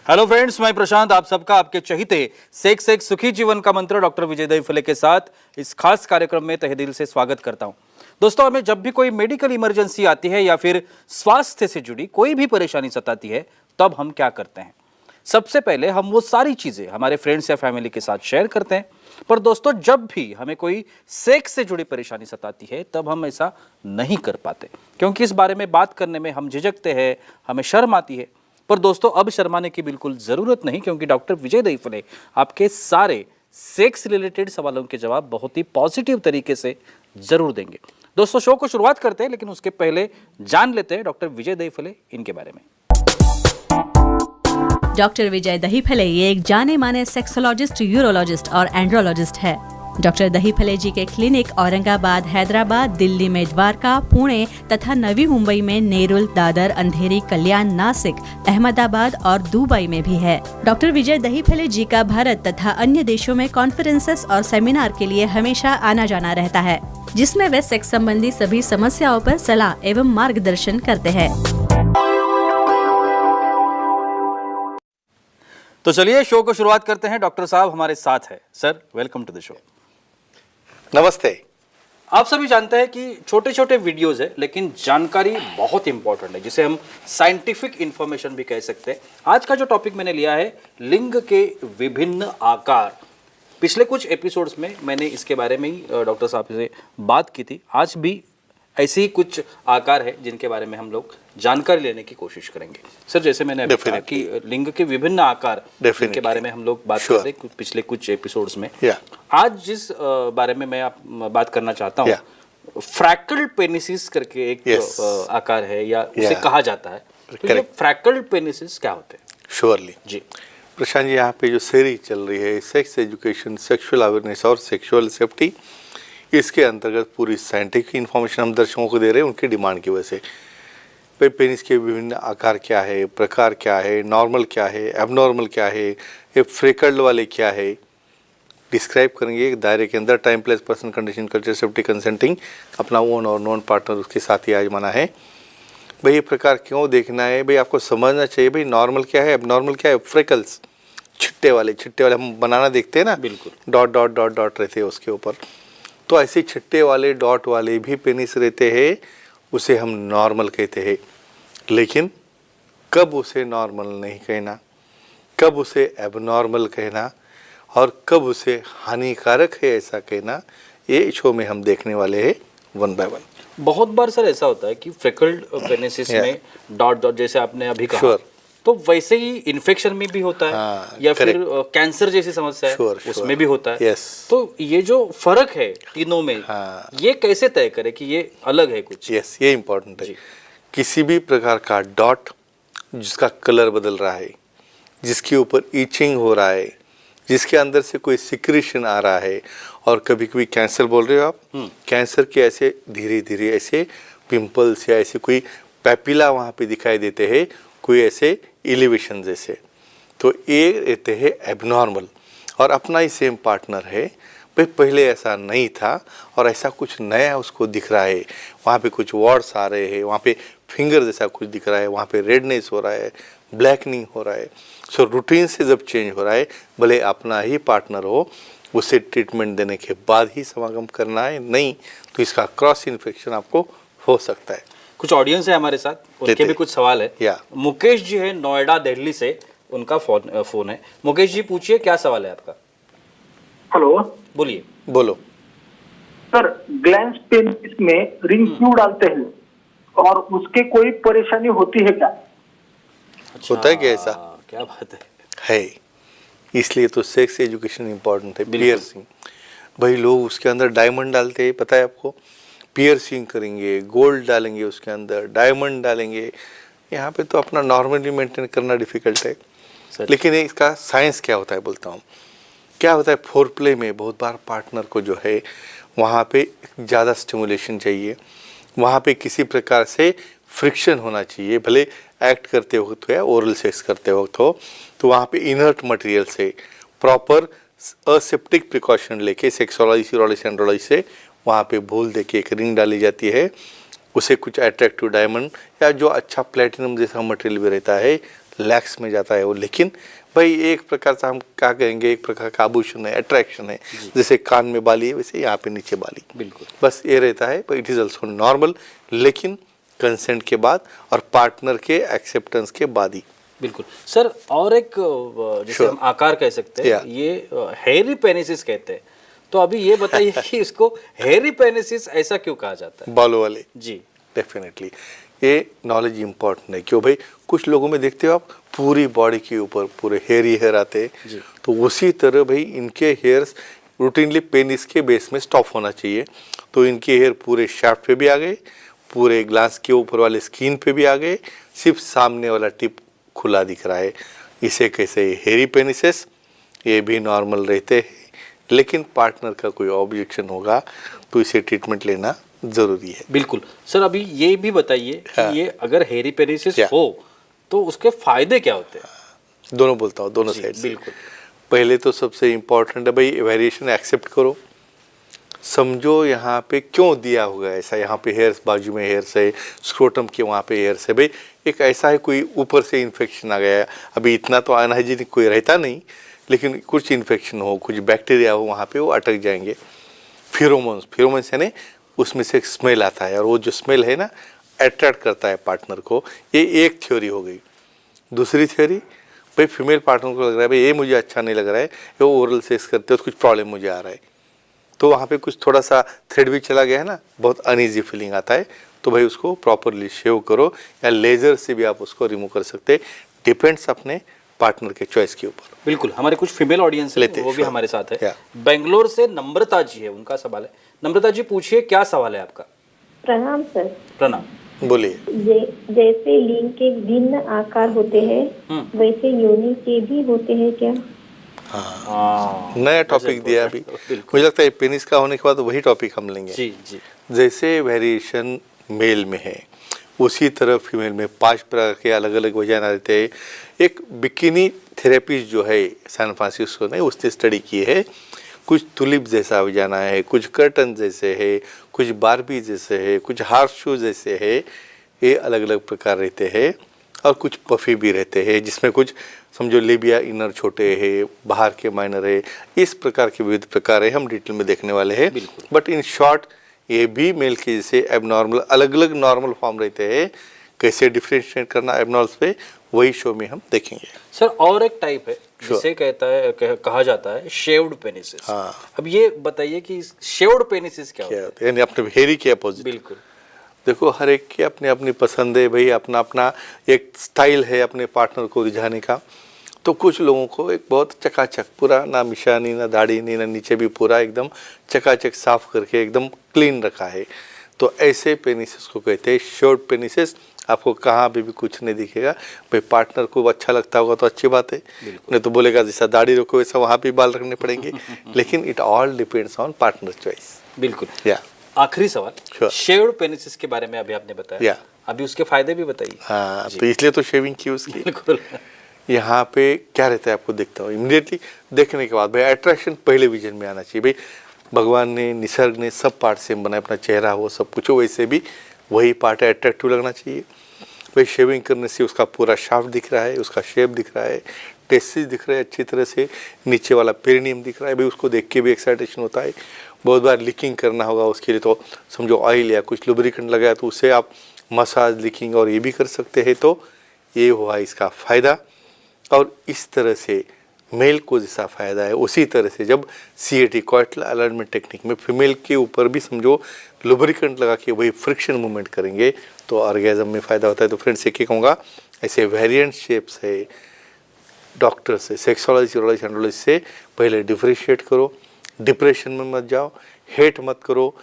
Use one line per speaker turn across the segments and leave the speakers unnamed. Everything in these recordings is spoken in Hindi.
हेलो फ्रेंड्स, मैं प्रशांत आप सबका आपके चहीते सेक्स एक सुखी जीवन का मंत्र डॉक्टर विजय दहीफले के साथ इस खास कार्यक्रम में तहे दिल से स्वागत करता हूं। दोस्तों, हमें जब भी कोई मेडिकल इमरजेंसी आती है या फिर स्वास्थ्य से जुड़ी कोई भी परेशानी सताती है, तब हम क्या करते हैं? सबसे पहले हम वो सारी चीजें हमारे फ्रेंड्स या फैमिली के साथ शेयर करते हैं। पर दोस्तों, जब भी हमें कोई सेक्स से जुड़ी परेशानी सताती है, तब हम ऐसा नहीं कर पाते, क्योंकि इस बारे में बात करने में हम झिझकते हैं, हमें शर्म आती है। पर दोस्तों, अब शर्माने की बिल्कुल जरूरत नहीं, क्योंकि डॉक्टर विजय दहीफले आपके सारे सेक्स रिलेटेड सवालों के जवाब बहुत ही पॉजिटिव तरीके से जरूर देंगे। दोस्तों, शो को शुरुआत करते हैं, लेकिन उसके पहले जान लेते हैं डॉक्टर विजय दहीफले इनके बारे में।
डॉक्टर विजय दहीफले ये एक जाने माने सेक्सोलॉजिस्ट, यूरोलॉजिस्ट और एंड्रोलॉजिस्ट है। डॉक्टर दहीफले जी के क्लिनिक औरंगाबाद, हैदराबाद, दिल्ली में द्वारका, पुणे तथा नवी मुंबई में नेरुल, दादर, अंधेरी, कल्याण, नासिक, अहमदाबाद और दुबई में भी है। डॉक्टर विजय दहीफले जी का भारत तथा अन्य देशों में कॉन्फ्रेंसेस और सेमिनार के लिए हमेशा आना जाना रहता है, जिसमें वे सेक्स संबंधी सभी समस्याओं पर सलाह एवं मार्गदर्शन करते हैं।
तो चलिए शो को शुरुआत करते हैं। डॉक्टर साहब हमारे साथ है। Sir, welcome to the show.
नमस्ते।
आप सभी जानते हैं कि छोटे छोटे वीडियोस है, लेकिन जानकारी बहुत इंपॉर्टेंट है, जिसे हम साइंटिफिक इंफॉर्मेशन भी कह सकते हैं। आज का जो टॉपिक मैंने लिया है, लिंग के विभिन्न आकार। पिछले कुछ एपिसोड्स में मैंने इसके बारे में ही डॉक्टर साहब से बात की थी। आज भी ऐसे ही कुछ आकार है जिनके बारे में हम लोग जानकारी लेने की कोशिश करेंगे। सर, जैसे मैंने अभी कहा कि लिंग के विभिन्न आकार के बारे में हम लोग बात कर रहे हैं पिछले कुछ एपिसोड्स में। आज जिस बारे में मैं बात करना चाहता हूँ, फ्रैकल्ड पेनिसिस करके एक आकार है, या उसे कहा जाता है। तो ये फ्रैकल्ड पेनिसिस क्या होते हैं?
श्योरली
जी
प्रशांत जी, यहाँ पे जो सीरीज चल रही है सेक्स एजुकेशन, सेक्सुअल अवेयरनेस और सेक्सुअल सेफ्टी, इसके अंतर्गत पूरी साइंटिफिक इन्फॉर्मेशन हम दर्शकों को दे रहे हैं उनकी डिमांड की वजह से। भाई, पेनिस के विभिन्न आकार क्या है, प्रकार क्या है, नॉर्मल क्या है, एबनॉर्मल क्या है, ये फ्रेकल्ड वाले क्या है, डिस्क्राइब करेंगे एक दायरे के अंदर। Time, place, person, condition, culture, safety, consenting, अपना ओन और नॉन पार्टनर उसके साथ ही आजमाना है। भाई, ये प्रकार क्यों देखना है? भाई, आपको समझना चाहिए भाई नॉर्मल क्या है, एबनॉर्मल क्या है। फ्रेकल्स छिट्टे वाले हम बनाना देखते हैं ना,
बिल्कुल,
डॉट डॉट डॉट डॉट रहते हैं उसके ऊपर। तो ऐसे छिट्टे वाले, डॉट वाले भी पेनिस रहते हैं, उसे हम नॉर्मल कहते हैं। लेकिन कब उसे नॉर्मल नहीं कहना, कब उसे एबनॉर्मल कहना और कब उसे हानिकारक है ऐसा कहना, ये शो में हम देखने वाले हैं वन बाय वन।
बहुत बार सर ऐसा होता है कि फ्रेकल्ड पेनिसिस में डॉट डॉट, जैसे आपने अभी कहा, तो वैसे ही इन्फेक्शन में भी होता है, या फिर कैंसर जैसी समस्या है उसमें भी होता है। तो ये जो फर्क है तीनों में, ये कैसे तय करें कि ये अलग है कुछ?
ये इम्पोर्टेंट है। किसी भी प्रकार का डॉट जिसका कलर बदल रहा है, जिसके ऊपर ईचिंग हो रहा है, जिसके अंदर से कोई सिक्रीशन आ रहा है, और कभी कभी कैंसर बोल रहे हो आप, कैंसर के ऐसे धीरे धीरे ऐसे पिंपल्स या ऐसे कोई पैपिला वहाँ पे दिखाई देते हैं, कोई ऐसे एलिवेशन जैसे, तो ये रहते हैं एबनॉर्मल। और अपना ही सेम पार्टनर है, भाई पहले ऐसा नहीं था और ऐसा कुछ नया उसको दिख रहा है, वहाँ पे कुछ वॉर्ड्स आ रहे हैं, वहाँ पे फिंगर जैसा कुछ दिख रहा है, वहाँ पे रेडनेस हो रहा है, ब्लैकनिंग हो रहा है। सो रूटीन से जब चेंज हो रहा है, भले अपना ही पार्टनर हो, उसे ट्रीटमेंट देने के बाद ही समागम करना है, नहीं तो इसका क्रॉस इन्फेक्शन आपको हो सकता है।
कुछ ऑडियंस है हमारे साथ, उनके भी कुछ सवाल है। मुकेश जी है नोएडा, दिल्ली से, उनका फोन है। मुकेश जी, पूछिए, क्या सवाल है आपका?
हेलो,
बोलिए। बोलो
सर। ग्लैंस पेनिस में रिंग क्यों डालते हैं और उसके कोई परेशानी होती है क्या?
होता है क्या ऐसा?
क्या बात है।
इसलिए तो सेक्स एजुकेशन इम्पोर्टेंट है। पियर्सिंग, भाई लोग उसके अंदर डायमंड डालते हैं, पता है आपको? पियर्सिंग करेंगे, गोल्ड डालेंगे उसके अंदर, डायमंड डालेंगे, यहाँ पे तो अपना नॉर्मली मेंटेन करना डिफिकल्ट है। लेकिन इसका साइंस क्या होता है बोलता हूँ। क्या होता है, फोर प्ले में बहुत बार पार्टनर को जो है वहाँ पे ज़्यादा स्टिमुलेशन चाहिए, वहाँ पे किसी प्रकार से फ्रिक्शन होना चाहिए, भले एक्ट करते वक्त हो या ओरल सेक्स करते वक्त हो, तो वहाँ पे इनर्ट मटेरियल से प्रॉपर असेप्टिक प्रिकॉशन लेके सेक्सोलॉजी, यूरोलॉजी, एंड्रोलॉजी से वहाँ पे भूल दे के एक रिंग डाली जाती है, उसे कुछ अट्रैक्टिव डायमंड या जो अच्छा प्लेटिनम जैसा मटेरियल भी रहता है लैक्स में जाता है वो। लेकिन भाई एक प्रकार से हम क्या कहेंगे, एक प्रकार का आभूषण है, अट्रैक्शन है, जैसे कान में बाली है वैसे यहाँ पे नीचे बाली, बिल्कुल बस ये रहता है। But it is also normal, लेकिन कंसेंट के बाद और पार्टनर के एक्सेप्टेंस के बाद ही।
बिल्कुल सर। और एक जैसे हम आकार कह सकते हैं, ये हेयरी पेनिसिस कहते हैं, तो अभी ये बताइए कि इसको हेयरी पेनिसिस ऐसा क्यों कहा जाता है?
बालों वाले
जी
डेफिनेटली ये नॉलेज इंपॉर्टेंट है। क्यों भाई, कुछ लोगों में देखते हो आप पूरी बॉडी के ऊपर पूरे हेयरी हेयर आते हैं, तो उसी तरह भाई इनके हेयर्स रूटीनली पेनिस के बेस में स्टॉप होना चाहिए। तो इनके हेयर पूरे शाफ्ट पे भी आ गए, पूरे ग्लास के ऊपर वाले स्किन पे भी आ गए, सिर्फ सामने वाला टिप खुला दिख रहा है। इसे कैसे हेयरी पेनिसेस, ये भी नॉर्मल रहते हैं, लेकिन पार्टनर का कोई ऑब्जेक्शन होगा तो इसे ट्रीटमेंट लेना जरूरी है।
बिल्कुल सर। अभी ये भी बताइए कि ये अगर हेयरी पेनिसिस हो तो उसके फायदे क्या होते हैं?
दोनों बोलता हूँ, दोनों साइड से।
बिल्कुल।
पहले तो सबसे इम्पोर्टेंट है भाई वेरिएशन एक्सेप्ट करो, समझो यहाँ पे क्यों दिया होगा ऐसा, यहाँ पे हेयर्स बाजू में हेयर्स है, स्क्रोटम के वहाँ पे हेयर्स है, भाई एक ऐसा है कोई ऊपर से इन्फेक्शन आ गया है। अभी इतना तो अनहाइजीनिक कोई रहता नहीं, लेकिन कुछ इन्फेक्शन हो, कुछ बैक्टीरिया हो, वहाँ पे वो अटक जाएंगे। फिरोमोन्स यानी उसमें से एक स्मेल आता है, और वो जो स्मेल है ना अट्रैक्ट करता है पार्टनर को। ये एक थ्योरी हो गई। दूसरी थ्योरी, भाई फीमेल पार्टनर को लग रहा है भाई ये मुझे अच्छा नहीं लग रहा है, वो ओरल सेक्स करते हो तो कुछ प्रॉब्लम मुझे आ रहा है, तो वहाँ पे कुछ थोड़ा सा थ्रेड भी चला गया है ना, बहुत अनईजी फीलिंग आता है, तो भाई उसको प्रॉपरली शेव करो, या लेजर से भी आप उसको रिमूव कर सकते हैं, डिपेंड्स अपने पार्टनर के चॉइस के ऊपर।
बिल्कुल। हमारे कुछ फीमेल ऑडियंस लेते वो भी हमारे साथ है। बेंगलोर से नम्रता जी है, उनका सवाल है। नम्रता जी पूछिए, क्या सवाल है आपका?
प्रणाम सर।
प्रणाम,
बोलिए।
जैसे लिंग के भिन्न आकार होते हैं वैसे योनि के भी होते हैं क्या?
हाँ, नया टॉपिक दिया अभी। मुझे लगता है पेनिस का होने के बाद वही टॉपिक हम लेंगे।
जी जी।
जैसे वेरिएशन मेल में है, उसी तरह फीमेल में 5 प्रकार के अलग अलग वजाना रहते हैं। एक बिकिनी थेरेपिस्ट जो है सैन फ्रांसिस्को ने, उसने स्टडी की है, कुछ तुलिप जैसा वजाना है, कुछ कर्टन जैसे है, कुछ बारबी जैसे है, कुछ हार्स शू जैसे है, ये अलग अलग प्रकार रहते हैं। और कुछ पफी भी रहते हैं, जिसमें कुछ समझो लेबिया इनर छोटे है, बाहर के माइनर है, इस प्रकार के विविध प्रकार है, हम डिटेल में देखने वाले हैं। बट इन शॉर्ट ये भी मेल के जैसे एबनॉर्मल अलग अलग नॉर्मल फॉर्म रहते हैं, कैसे डिफरेंशिएट करना एबनॉर्मल्स पे, वही शो में हम देखेंगे।
सर और एक टाइप है जिसे कहा जाता है शेव्ड पेनिसिस।
हाँ।
अब ये बताइए कि शेव्ड पेनिसिस क्या होता है?
यानी अपने हेयरी के अपोजिट।
बिल्कुल।
देखो हर एक की अपनी अपनी पसंद है भाई, अपना अपना एक स्टाइल है अपने पार्टनर को रिझाने का। तो कुछ लोगों को एक बहुत चकाचक, पूरा ना मिशानी ना दाढ़ी नहीं ना नीचे भी, पूरा एकदम चकाचक साफ करके एकदम क्लीन रखा है, तो ऐसे पेनिसेस को कहते हैं शॉर्ट पेनिसेस। आपको कहाँ पे भी कुछ नहीं दिखेगा। भाई पार्टनर को अच्छा लगता होगा तो अच्छी बात है, नहीं तो बोलेगा जैसा दाढ़ी रखो वैसा वहाँ पे बाल रखने पड़ेंगे। लेकिन it all depends on partner choice.
बिल्कुल।
या
आखिरी सवाल, शेव्ड पेनिसिस के बारे में अभी आपने बताया, अभी उसके फायदे भी बताइए।
हाँ, तो इसलिए तो शेविंग की उसकी।
बिल्कुल।
यहाँ पे क्या रहता है आपको देखता हूँ, इमीडिएटली देखने के बाद भाई अट्रैक्शन पहले विजन में आना चाहिए। भाई भगवान ने, निसर्ग ने सब पार्ट सेम बनाया, अपना चेहरा हो सब कुछ हो, वैसे भी वही पार्ट है अट्रैक्टिव लगना चाहिए। भाई शेविंग करने से उसका पूरा शाफ्ट दिख रहा है, उसका शेप दिख रहा है, टेस्टिस दिख रहा है अच्छी तरह से, नीचे वाला पेरिनियम दिख रहा है, भाई उसको देख के भी एक्साइटेशन होता है। बहुत बार लीकिंग करना होगा, उसके लिए तो समझो ऑयल या कुछ लुब्रिकेंट लगाया तो उससे आप मसाज, लीकिंग और ये भी कर सकते हैं। तो ये हुआ इसका फ़ायदा। और इस तरह से मेल को जैसा फ़ायदा है, उसी तरह से जब CAT कोएटल अलाइनमेंट टेक्निक में फीमेल के ऊपर भी समझो लुब्रिकेंट लगा के वही फ्रिक्शन मूवमेंट करेंगे तो ऑर्गेज़म में फ़ायदा होता है। तो फ्रेंड्स एक ही कहूँगा, ऐसे वेरिएंट शेप्स है, डॉक्टर से, सेक्सोलॉजी, यूरोलॉजी, एंड्रोलॉजी से पहले डिफ्रेंशिएट करो, डिप्रेशन में मत जाओ, हेट मत करो।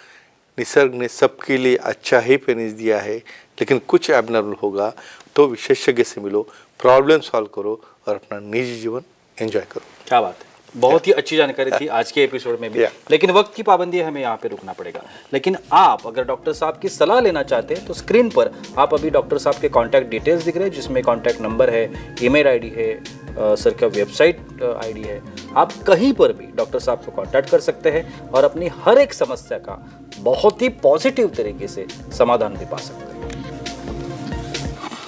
निसर्ग ने सबके लिए अच्छा ही पेनिस दिया है, लेकिन कुछ एबनॉर्मल होगा तो विशेषज्ञ से मिलो, प्रॉब्लम सॉल्व करो और अपना निजी जीवन एंजॉय करो।
क्या बात है, बहुत ही अच्छी जानकारी थी आज के एपिसोड में भी। लेकिन वक्त की पाबंदी है, हमें यहाँ पे रुकना पड़ेगा। लेकिन आप अगर डॉक्टर साहब की सलाह लेना चाहते हैं तो स्क्रीन पर आप अभी डॉक्टर साहब के कॉन्टैक्ट डिटेल्स दिख रहे हैं, जिसमें कॉन्टैक्ट नंबर है, ईमेल आईडी है, सर का वेबसाइट आईडी है। आप कहीं पर भी डॉक्टर साहब को कॉन्टैक्ट कर सकते हैं और अपनी हर एक समस्या का बहुत ही पॉजिटिव तरीके से समाधान भी पा सकते हैं।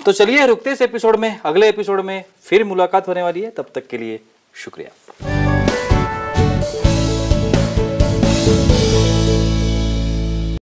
तो चलिए रुकते इस एपिसोड में, अगले एपिसोड में फिर मुलाकात होने वाली है। तब तक के लिए शुक्रिया।